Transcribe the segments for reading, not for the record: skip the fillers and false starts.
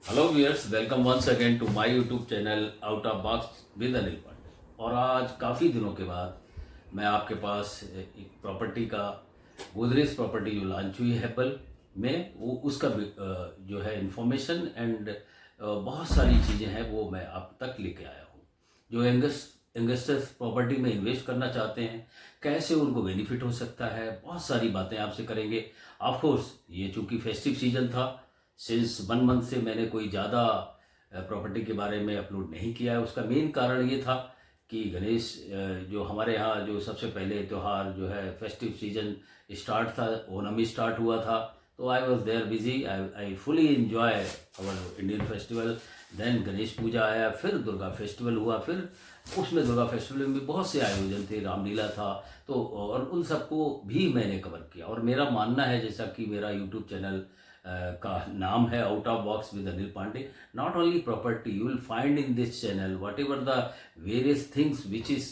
Hello viewers, welcome once again to my YouTube channel out of box with Anil Pandey. और आज काफ़ी दिनों के बाद मैं आपके पास एक प्रॉपर्टी का गोदरेज प्रॉपर्टी जो लॉन्च हुई है हेब्बल में वो उसका जो है इंफॉर्मेशन एंड बहुत सारी चीज़ें हैं वो मैं आप तक लेके आया हूँ। जो इन्वेस्टर्स प्रॉपर्टी में इन्वेस्ट करना चाहते हैं, कैसे उनको बेनिफिट हो सकता है, बहुत सारी बातें आपसे करेंगे। ऑफ कोर्स ये चूंकि फेस्टिव सीजन था, सिंस 1 मंथ से मैंने कोई ज़्यादा प्रॉपर्टी के बारे में अपलोड नहीं किया है। उसका मेन कारण ये था कि गणेश जो हमारे यहाँ जो सबसे पहले त्यौहार जो है फेस्टिव सीजन स्टार्ट था, ओणम ही स्टार्ट हुआ था, तो I was there busy. I fully enjoy our Indian festival. Then Ganesh Puja आया, फिर दुर्गा फेस्टिवल हुआ, फिर उसमें दुर्गा फेस्टिवल में भी बहुत से आयोजन थे, रामलीला था, तो और उन सबको भी मैंने कवर किया। और मेरा मानना है, जैसा कि मेरा यूट्यूब चैनल का नाम है out of box with Anil Pandey, not only property you will find in this channel whatever the various things which is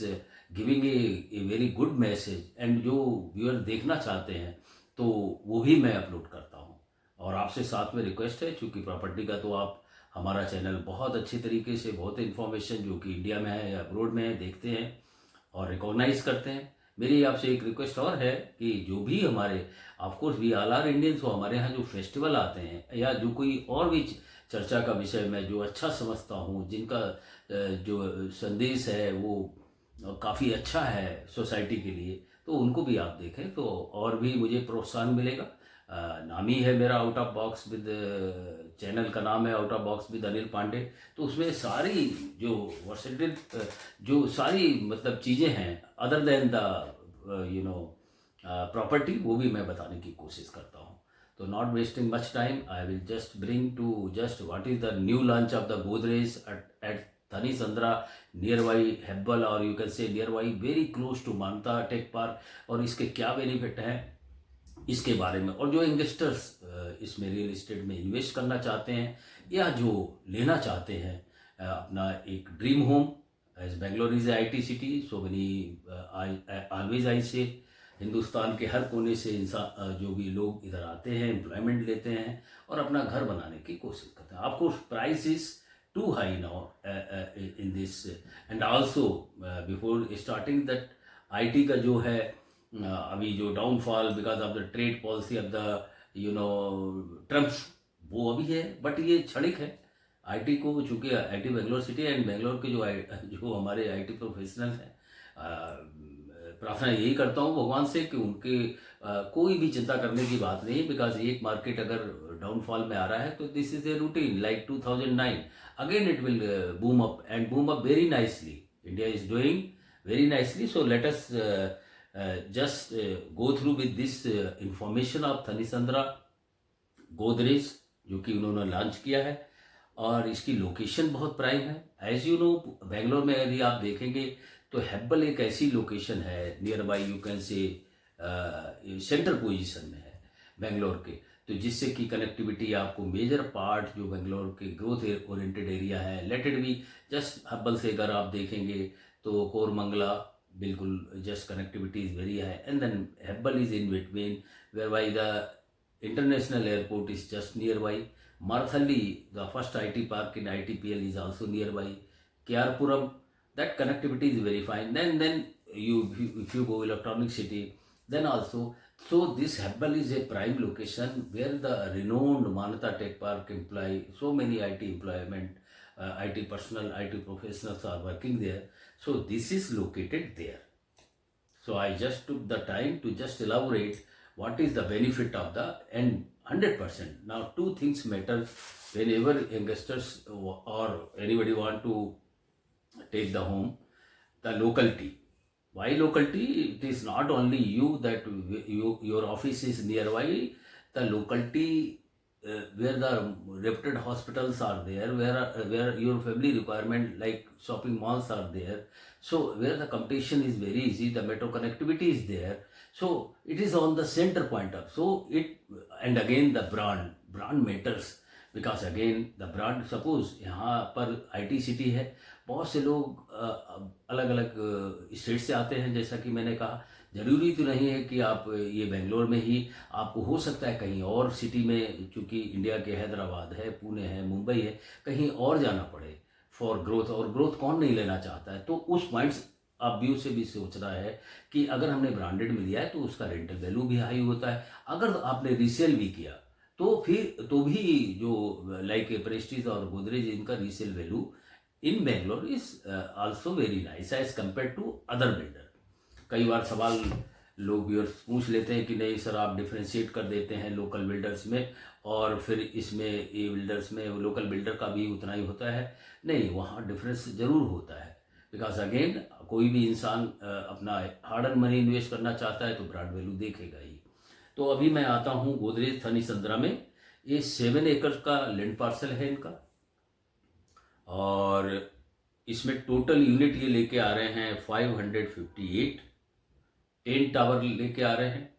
giving a very good message, and जो व्यूअर देखना चाहते हैं तो वो भी मैं अपलोड करता हूँ। और आपसे साथ में रिक्वेस्ट है, चूँकि प्रॉपर्टी का तो आप हमारा चैनल बहुत अच्छी तरीके से बहुत इन्फॉर्मेशन जो कि इंडिया में है या अब्रोड में है देखते हैं और रिकॉग्नाइज करते हैं। मेरी आपसे एक रिक्वेस्ट और है कि जो भी हमारे, of course we all are Indians, हो हमारे यहाँ जो फेस्टिवल आते हैं या जो कोई और भी चर्चा का विषय मैं जो अच्छा समझता हूँ, जिनका जो संदेश है वो काफ़ी अच्छा है सोसाइटी के लिए, तो उनको भी आप देखें तो और भी मुझे प्रोत्साहन मिलेगा। नाम ही है मेरा out of box with, channel का नाम है out of box with Anil Pandey. तो उसमें सारी जो वर्सेटिल जो सारी मतलब चीज़ें हैं अदर देन द प्रॉपर्टी, वो भी मैं बताने की कोशिश करता हूँ। तो not wasting much time, I will just bring to just what is the new launch of the Godrej at Thani Sandra, nearby Hebbal, और you can say near very close to Manyata tech park. और इसके क्या benefit हैं इसके बारे में, और जो इन्वेस्टर्स इसमें रियल इस्टेट में इन्वेस्ट करना चाहते हैं या जो लेना चाहते हैं अपना एक dream home, as Bangalore is I T city, so many always I say Hindustan के हर कोने से इंसान जो भी लोग इधर आते हैं, एम्प्लॉयमेंट लेते हैं और अपना घर बनाने की कोशिश करते हैं। आपको price is too high now in this, and also before starting that IT का जो है अभी जो downfall because of the trade policy of the Trump's, वो अभी है, बट ये क्षणिक है। आईटी को, चूंकि IT Bangalore city and Bangalore के जो हमारे आईटी प्रोफेशनल हैं, प्रार्थना यही करता हूँ भगवान से कि उनके कोई भी चिंता करने की बात नहीं, बिकॉज एक मार्केट अगर डाउनफॉल में आ रहा है तो this is a routine like 2009, again it will boom up and boom up very nicely. India is doing very nicely. So let us just go through with this information of Thanisandra Godrej जो कि उन्होंने launch किया है। और इसकी location बहुत prime है। As you know, Bangalore में यदि आप देखेंगे तो हेब्बल एक ऐसी लोकेशन है, नियर बाई यू कैन से सेंटर पोजीशन में है बेंगलोर के, तो जिससे कि कनेक्टिविटी आपको मेजर पार्ट जो बेंगलोर के ग्रोथ ओरिएंटेड एरिया है, let it be just Hebbal से अगर आप देखेंगे तो कोरमंगला बिल्कुल just connectivity is very high, and then Hebbal is in between where by the international airport is just nearby. Marthalli, the first IT park in ITPL, is also nearby. Kyarpuram, that connectivity is very fine. Then you if you go electronic city, then also, so this Hebbal is a prime location where the renowned Manata Tech Park employ so many IT employment, IT personnel, IT professionals are working there. So this is located there. So I just took the time to just elaborate what is the benefit of the, and 100%. Now two things matter whenever investors or anybody want to take the home: the locality. Why locality? It is not only you that your office is nearby. The locality where the reputed hospitals are there, where your family requirement like shopping malls are there. So where the competition is very easy, the metro connectivity is there. So it is on the center point of. So it, and again the brand matters, because again the brand, suppose यहाँ पर IT city है, बहुत से लोग अलग अलग state से आते हैं, जैसा कि मैंने कहा, ज़रूरी तो नहीं है कि आप ये बेंगलोर में ही, आपको हो सकता है कहीं और सिटी में, चूँकि इंडिया के हैदराबाद है, पुणे है, मुंबई है, कहीं और जाना पड़े फॉर ग्रोथ। और ग्रोथ कौन नहीं लेना चाहता है। तो उस पॉइंट्स आप व्यू से भी सोचना है कि अगर हमने ब्रांडेड में लिया है तो उसका रेंटल वैल्यू भी हाई होता है। अगर आपने रीसेल भी किया तो फिर तो भी जो लाइक प्रेस्टीज और गोदरेज, इनका resale value in Bangalore is also very nice as compare to other builder. कई बार सवाल लोग व्यूअर्स पूछ लेते हैं कि नहीं सर, आप डिफ्रेंशिएट कर देते हैं लोकल बिल्डर्स में और फिर इसमें ये बिल्डर्स में लोकल बिल्डर का भी उतना ही होता है। नहीं, वहाँ डिफरेंस ज़रूर होता है। बिकॉज अगेन कोई भी इंसान अपना हार्ड अर्न मनी इन्वेस्ट करना चाहता है तो ब्रांड वैल्यू देखेगा ही। तो अभी मैं आता हूँ गोदरेज थनी संद्रा में। ये 7 एकड़ का लैंड पार्सल है इनका, और इसमें टोटल यूनिट ये लेके आ रहे हैं 558। 10 टावर लेके आ रहे हैं।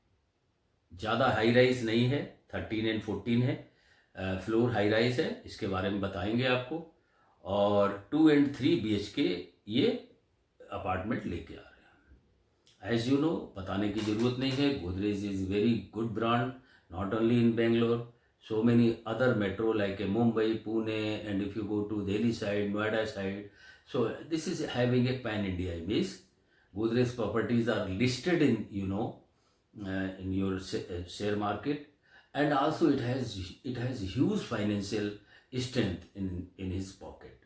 ज़्यादा हाई राइज नहीं है, 13 एंड 14 है। फ्लोर हाई राइज है, इसके बारे में बताएंगे आपको। और 2 एंड 3 BHK ये अपार्टमेंट लेके आ रहे हैं। एज यू नो, बताने की ज़रूरत नहीं है, Godrej is very good brand, not only in Bangalore, so many other metro like Mumbai, Pune, and if you go to Delhi side, Noida side, so this is having a pan India image. Godrej properties are listed in, in your share market, and also it has huge financial strength in his pocket.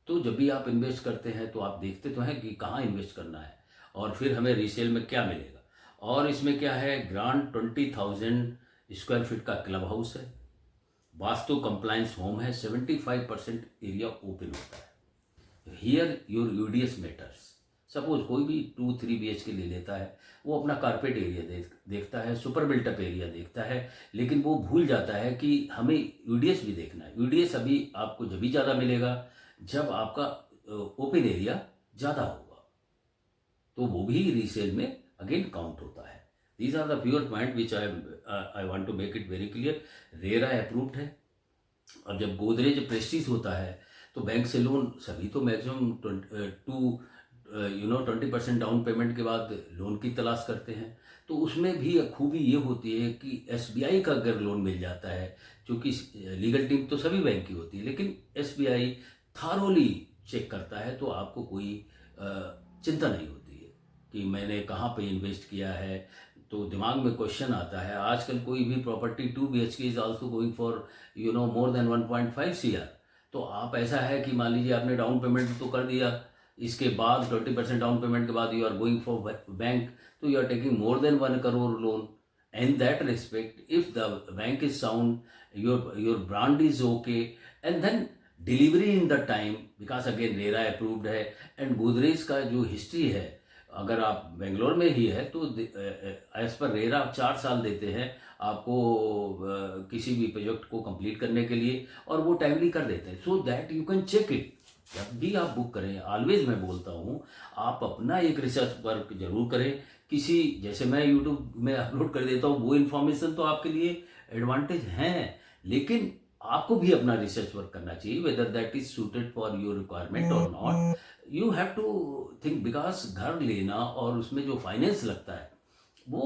तो जब भी आप invest करते हैं तो आप देखते तो हैं कि कहाँ इन्वेस्ट करना है और फिर हमें रीसेल में क्या मिलेगा। और इसमें क्या है, ग्रांड 20,000 स्क्वायर फीट का क्लब हाउस है, वास्तु कंप्लायंस होम है, 75% एरिया ओपन होता है। Here your UDS matters. Suppose कोई भी 2-3 BHK ले लेता है, वो अपना कारपेट एरिया देखता है, सुपर बिल्टअप एरिया देखता है, लेकिन वो भूल जाता है कि हमें यूडीएस भी देखना है। यूडीएस अभी आपको जब भी ज़्यादा मिलेगा जब आपका ओपन एरिया ज़्यादा होगा, तो वो भी रीसेल में अगेन काउंट होता है। These are the pure point which I want to make it very clear. RERA approved है। और जब गोदरेज प्रेस्टीज होता है तो बैंक से लोन सभी तो मैक्सिमम 20% डाउन पेमेंट के बाद लोन की तलाश करते हैं। तो उसमें भी खूबी ये होती है कि SBI का अगर लोन मिल जाता है, क्योंकि लीगल टीम तो सभी बैंक की होती है, लेकिन SBI थारोली चेक करता है, तो आपको कोई चिंता नहीं होती है कि मैंने कहाँ पे इन्वेस्ट किया है। तो दिमाग में क्वेश्चन आता है, आजकल कोई भी property 2 BHK is also going for more than 1.5 CR। तो आप ऐसा है कि मान लीजिए आपने डाउन पेमेंट तो कर दिया, इसके बाद 20% डाउन पेमेंट के बाद you are going for bank, तो you are taking more than 1 crore loan. In that respect, if the bank is sound, your brand is okay, and then delivery in the time, because again RERA approved है, and Godrej का जो history है, अगर आप बेंगलोर में ही है तो एज पर रेरा 4 साल देते हैं आपको किसी भी प्रोजेक्ट को कंप्लीट करने के लिए, और वो टाइमली कर देते हैं, so that you can check it. जब भी आप बुक करें, ऑलवेज मैं बोलता हूँ, आप अपना एक रिसर्च वर्क जरूर करें। किसी जैसे मैं यूट्यूब में अपलोड कर देता हूँ, वो इन्फॉर्मेशन तो आपके लिए एडवांटेज हैं, लेकिन आपको भी अपना रिसर्च वर्क करना चाहिए, whether that is suited for your requirement और not. You have to think, because घर लेना और उसमें जो फाइनेंस लगता है वो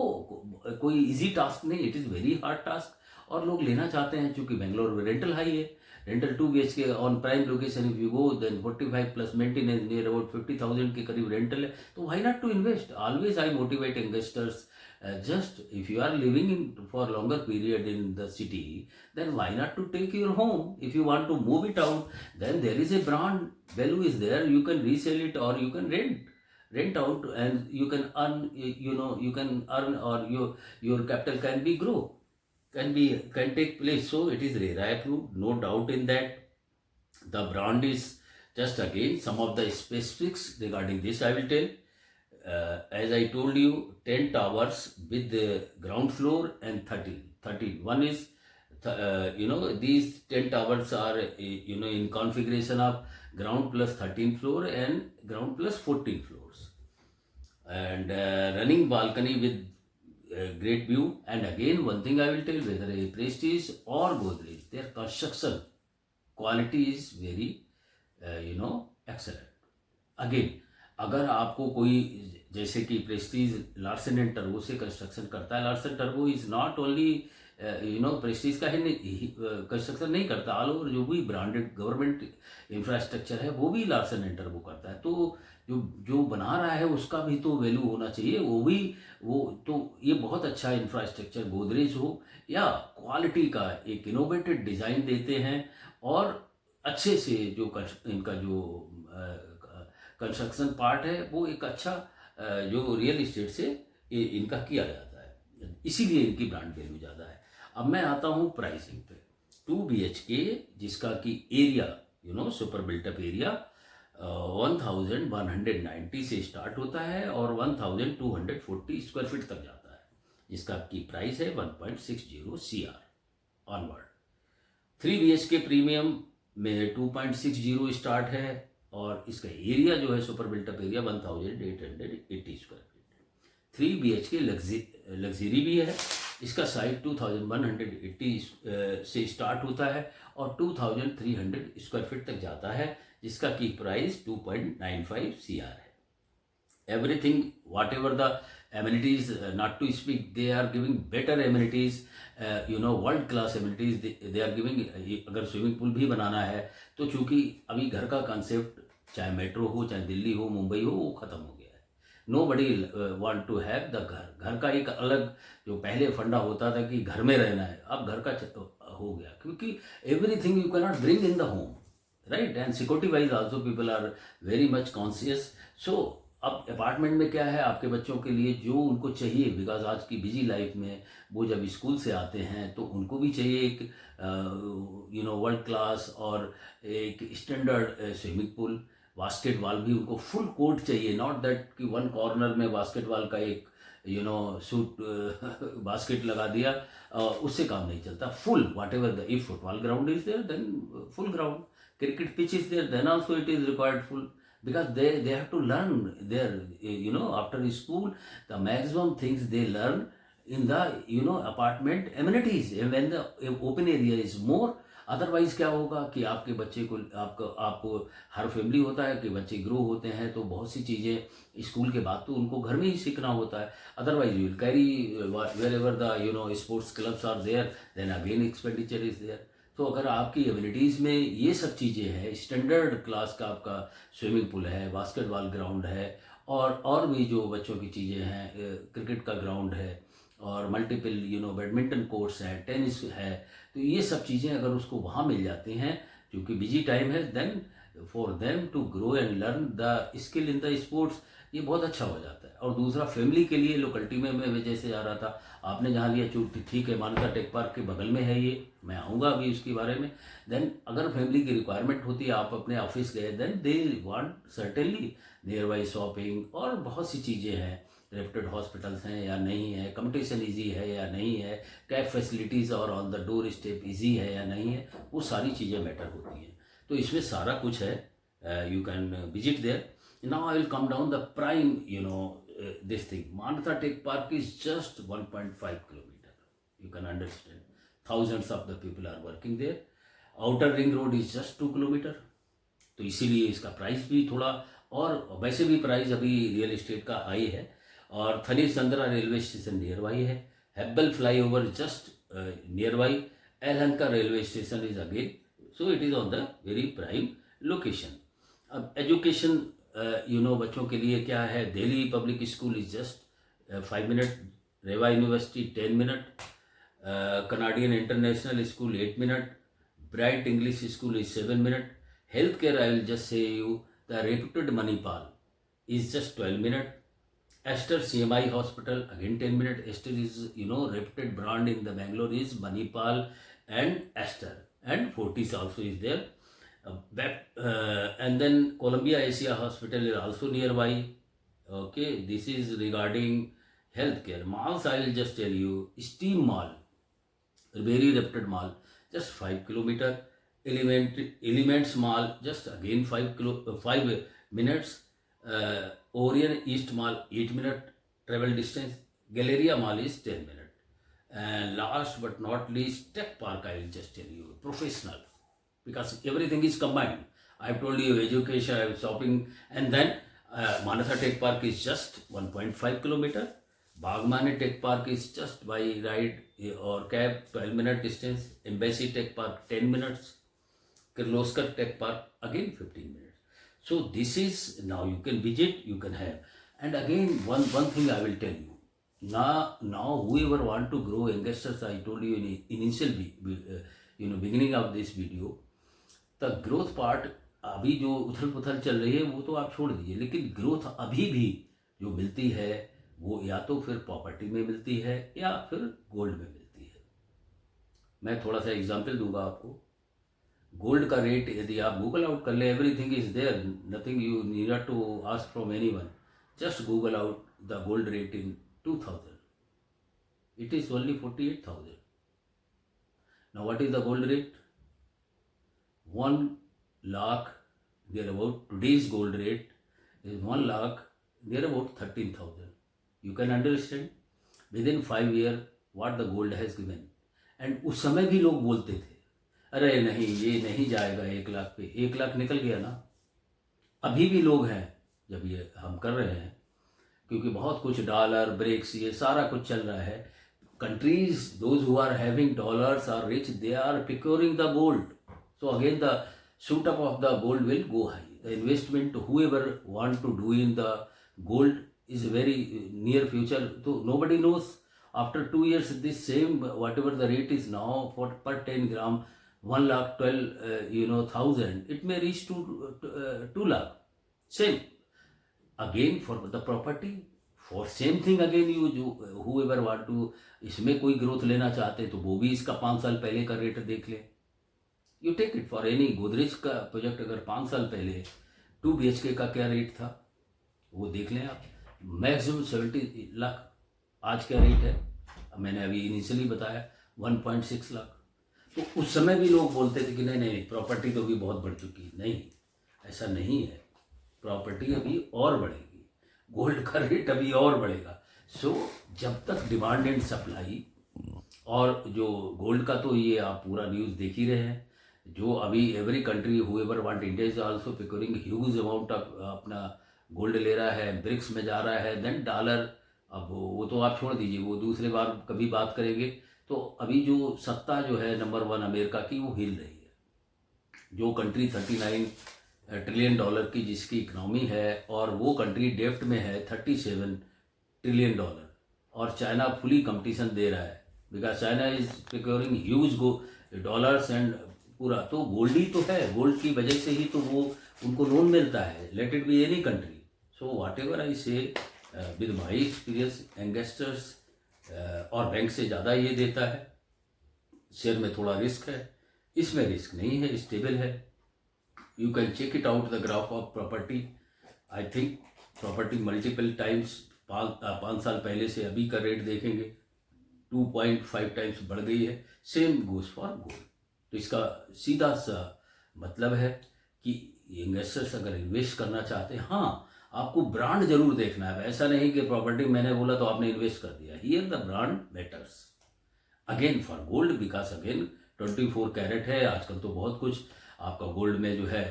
कोई इजी टास्क नहीं, it is very hard task. और लोग लेना चाहते हैं, क्योंकि बेंगलोर में रेंटल हाई है। Rental 2 BHK on prime location, if you go then 45 plus maintenance, near about 50,000 के करीब रेंटल है। तो why not to invest? Always I motivate investors, just if you are living in for longer period in the city, then why not to take your home? If you want to move it out, then there is a brand value is there, you can resell it or you can rent out, and you can earn, you can earn, or your capital can be grow, can take place. So it is RERA approved, no doubt in that. The brand is, just again some of the specifics regarding this I will tell. As I told you, 10 towers with the ground floor and 13. One is, these 10 towers are, in configuration of ground plus 13 floor and ground plus 14 floors. And running balcony with great view. And again, one thing I will tell, whether a Prestige or Godrej, their construction quality is very, excellent. Again, अगर आपको कोई जैसे कि Prestige Larsen and turbo से construction करता है। Larsen turbo is not only Prestige का ही construction नहीं करता, ऑल ओवर जो भी ब्रांडेड गवर्नमेंट इंफ्रास्ट्रक्चर है वो भी लार्सन एंड टर्बो करता है। तो जो जो बना रहा है उसका भी तो वैल्यू होना चाहिए, वो भी वो तो ये बहुत अच्छा इंफ्रास्ट्रक्चर गोदरेज हो या क्वालिटी का एक इनोवेटेड डिज़ाइन देते हैं और अच्छे से जो इनका जो कंस्ट्रक्शन पार्ट है वो एक अच्छा जो रियल इस्टेट से इनका किया जाता है, इसीलिए इनकी ब्रांड वैल्यू ज़्यादा है। अब मैं आता हूँ प्राइसिंग पे। 2 BHK जिसका कि एरिया सुपर बिल्टअप एरिया 1190 से स्टार्ट होता है और 1240 स्क्वायर फीट तक जाता है, जिसका की प्राइस है 1.60 CR ऑनवर्ड। 3 BHK प्रीमियम में 2.60 स्टार्ट है और इसका एरिया जो है super built up area 1880 square feet. 3 BHK luxury भी है, इसका साइज 2180 से स्टार्ट होता है और 2300 स्क्वायर फीट तक जाता है, जिसका की प्राइस 2.95 CR है। Everything, whatever the amenities, not to speak, they are giving better amenities, world class amenities they are giving। अगर स्विमिंग पूल भी बनाना है तो चूंकि अभी घर का कंसेप्ट चाहे मेट्रो हो चाहे दिल्ली हो मुंबई हो वो ख़त्म हो गया है। Nobody want to have the घर का एक अलग जो पहले फंडा होता था कि घर में रहना है, अब घर का हो गया, क्योंकि everything you can not bring in the home, right. And security wise also people are very much conscious. So अब अपार्टमेंट में क्या है, आपके बच्चों के लिए जो उनको चाहिए, बिकॉज आज की बिजी लाइफ में वो जब स्कूल से आते हैं तो उनको भी चाहिए एक वर्ल्ड क्लास और एक स्टैंडर्ड स्विमिंग पूल, बास्केटबॉल भी उनको फुल कोर्ट चाहिए, नॉट दैट कि वन कॉर्नर में बास्केटबॉल का एक सूट बास्केट लगा दिया, उससे काम नहीं चलता। Full whatever the if football ground is there then full ground, cricket pitch is there then also it is required full, because they have to learn their after school the maximum things they learn in the apartment amenities, and when the open area is more। Otherwise क्या होगा कि आपके बच्चे को आपको हर family होता है कि बच्चे ग्रो होते हैं तो बहुत सी चीज़ें स्कूल के बाद तो उनको घर में ही सीखना होता है। Otherwise you will carry wherever the sports clubs are there then again expenditure is there. तो अगर आपकी एमिनिटीज़ में ये सब चीज़ें हैं, स्टैंडर्ड क्लास का आपका स्विमिंग पूल है, बास्केटबॉल ग्राउंड है और भी जो बच्चों की चीज़ें हैं, क्रिकेट का ग्राउंड है और मल्टीपल बैडमिंटन कोर्ट्स हैं, टेनिस है, तो ये सब चीज़ें अगर उसको वहाँ मिल जाती हैं क्योंकि बिजी टाइम है, then for them to grow and learn the skill in the sports, ये बहुत अच्छा हो जाता है। और दूसरा फैमिली के लिए लोकेलिटी में मैं जैसे जा रहा था, आपने जहाँ लिया चूँकि ठीक है, मानता टेक पार्क के बगल में है, ये मैं आऊँगा अभी उसके बारे में। देन अगर फैमिली की रिक्वायरमेंट होती है, आप अपने ऑफिस गए, then they want certainly nearby shopping और बहुत सी चीज़ें हैं, रेप्यूटेड हॉस्पिटल्स हैं या नहीं है, कम्यूनिकेशन ईजी है या नहीं है, कैब फैसिलिटीज़ और on the door step easy है या नहीं है, वो सारी चीज़ें मैटर होती हैं। तो इसमें सारा कुछ है, you can visit there. Now I will come down the prime, this thing. Manatha Tech Park is just 1.5 kilometer. You can understand. Thousands of the people are working there. Outer Ring Road is just 2 kilometer. तो इसीलिए इसका price भी थोड़ा, और वैसे भी price अभी real estate का हाई है। और Thanisandra railway station nearby है, Hebbal flyover just nearby, Yelahanka railway station is again, so it is on the very prime location. अब एजुकेशन बच्चों के लिए क्या है, Delhi public school is just 5 minute, Reva university 10 minute, Canadian international school 8 minute, bright English school is 7 minute, health care I will just say you the reputed Manipal is just 12 minute, Aster CMI hospital again 10 minute, Aster is reputed brand in the Bangalore is Manipal and Aster, and Fortis also is there। And then Columbia Asia Hospital is also nearby. Okay, this is regarding healthcare. Malls, I will just tell you, Steam Mall, very reputed mall, just 5 kilometer. Elements Mall, just again 5 minutes. Orion East Mall, 8 minute travel distance. Galleria Mall is 10 minute. And last but not least, Tech Park, I will just tell you, professional. Because everything is combined. I have told you education, I have shopping, and then Manasa Tech Park is just 1.5 kilometer. Bagmani Tech Park is just by ride or cab 12-minute distance. Embassy Tech Park 10 minutes. Kirloskar Tech Park again 15 minutes. So this is now you can visit, you can have. And again one thing I will tell you. Now whoever want to grow investors, I told you in initial beginning of this video, the growth part अभी जो उथल पुथल चल रही है वो तो आप छोड़ दीजिए, लेकिन ग्रोथ अभी भी जो मिलती है वो या तो फिर प्रॉपर्टी में मिलती है या फिर गोल्ड में मिलती है। मैं थोड़ा सा एग्जांपल दूंगा आपको। गोल्ड का रेट यदि आप गूगल आउट कर ले, everything is there, nothing you need to ask from anyone, just Google out the gold rate in 2000, it is only 48,000। Now what is the gold rate? 1 lakh there about, today's gold rate is 1 lakh there about 13,000. You can understand within 5 years what the gold has given. And उस समय भी लोग बोलते थे अरे नहीं ये नहीं जाएगा 1 लाख पे, 1 लाख निकल गया ना। अभी भी लोग हैं जब ये हम कर रहे हैं, क्योंकि बहुत कुछ डॉलर ब्रेक्स ये सारा कुछ चल रहा है। Countries those who are having dollars are rich, they are procuring the gold. So again the shoot up of the gold will go high. The investment whoever want to do in the gold is very near future. So nobody knows after 2 years this same whatever the rate is now for per 10 gram 1 lakh 12 thousand, it may reach to 2 lakh. Same again for the property, for same thing again you whoever want to इसमें कोई growth लेना चाहते तो वो भी इसका 5 साल पहले का रेट देख ले। You take it for any Godrej का प्रोजेक्ट, अगर 5 साल पहले 2 BHK का क्या रेट था वो देख लें आप, मैक्सिमम 70 लाख। आज क्या रेट है? मैंने अभी इनिशियली बताया 1.6 लाख। तो उस समय भी लोग बोलते थे कि नहीं नहीं प्रॉपर्टी तो भी बहुत बढ़ चुकी है। नहीं, ऐसा नहीं है, प्रॉपर्टी अभी और बढ़ेगी, गोल्ड का रेट अभी और बढ़ेगा। सो जब तक डिमांड एंड सप्लाई, और जो गोल्ड का तो ये आप पूरा न्यूज़ देख ही रहे हैं, जो अभी every country whoever want, India is also procuring huge amount of अपना गोल्ड ले रहा है, ब्रिक्स में जा रहा है, देन डॉलर। अब वो तो आप छोड़ दीजिए, वो दूसरे बार कभी बात करेंगे। तो अभी जो सत्ता जो है नंबर 1 अमेरिका की वो हिल रही है। जो कंट्री 39 ट्रिलियन डॉलर की जिसकी इकनॉमी है, और वो कंट्री डेफ्ट में है 37 ट्रिलियन डॉलर, और चाइना फुली कंपटीशन दे रहा है, because China is procuring huge dollars and पूरा। तो गोल्ड ही तो है, गोल्ड की वजह से ही तो वो उनको लोन मिलता है, let it be any country. So whatever I say with my experience, investors और बैंक से ज़्यादा ये देता है। शेयर में थोड़ा रिस्क है, इसमें रिस्क नहीं है, स्टेबल है। You can check it out the graph of property. I think property multiple times 5 साल पहले से अभी का रेट देखेंगे 2.5 टाइम्स बढ़ गई है। Same goes for gold. तो इसका सीधा सा मतलब है कि इन्वेस्टर्स अगर इन्वेस्ट करना चाहते हैं, हाँ आपको ब्रांड जरूर देखना है। ऐसा नहीं कि प्रॉपर्टी मैंने बोला तो आपने इन्वेस्ट कर दिया। Here the brand matters again for gold, because again 24 carat है आजकल, तो बहुत कुछ आपका गोल्ड में जो है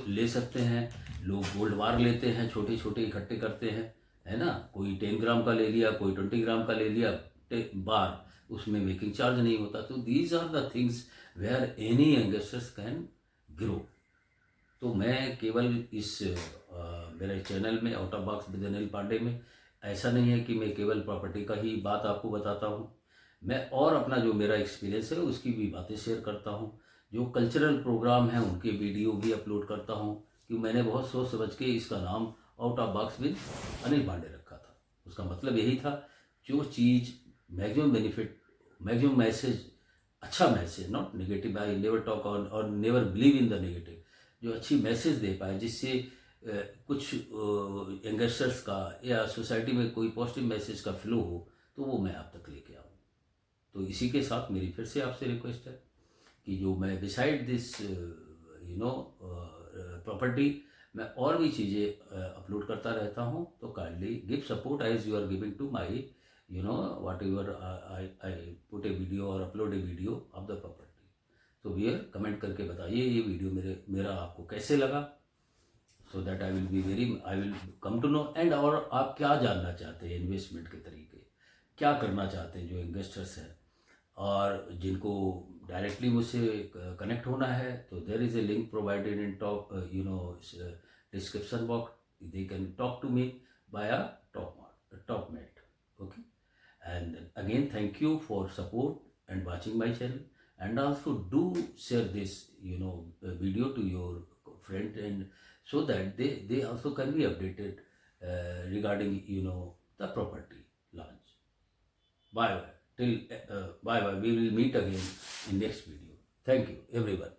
ले सकते हैं। लोग गोल्ड बार लेते हैं, छोटे छोटे इकट्ठे करते हैं, है ना। कोई 10 ग्राम का ले लिया, कोई 20 ग्राम का ले लिया बार, उसमें मेकिंग चार्ज नहीं होता। तो these are the things where any investors can grow. तो मैं केवल इस मेरे चैनल में out of box with Anil Pandey में ऐसा नहीं है कि मैं केवल प्रॉपर्टी का ही बात आपको बताता हूँ, मैं और अपना जो मेरा एक्सपीरियंस है उसकी भी बातें शेयर करता हूँ। जो कल्चरल प्रोग्राम हैं उनके वीडियो भी अपलोड करता हूँ, क्योंकि मैंने बहुत सोच समझ के इसका नाम out of box with Anil Pandey रखा था। उसका मतलब यही था, जो चीज़ मैक्सिमम बेनिफिट, मैक्सिमम मैसेज, अच्छा message, not negative, I never talk और never believe in the negative, जो अच्छी मैसेज दे पाए, जिससे कुछ यंगस्टर्स का या सोसाइटी में कोई पॉजिटिव मैसेज का फ्लो हो, तो वो मैं आप तक लेके आऊँ। तो इसी के साथ मेरी फिर से आपसे रिक्वेस्ट है कि जो मैं बिसाइड दिस प्रॉपर्टी मैं और भी चीज़ें अपलोड करता रहता हूँ। तो kindly give support as you are giving to my whatever I put a video और upload a video of the property. तो भैया कमेंट करके बताइए ये वीडियो मेरा आपको कैसे लगा। so that I will come to know. And और आप क्या जानना चाहते हैं इन्वेस्टमेंट के तरीके, क्या करना चाहते हैं जो इन्वेस्टर्स हैं, और जिनको डायरेक्टली मुझसे कनेक्ट होना है, तो there is a link provided in top description box. They can talk to me by Topmate. Okay. And again, thank you for support and watching my channel, and also do share this video to your friend, and so that they also can be updated regarding the property launch. Bye bye till bye bye. We will meet again in next video. Thank you everyone.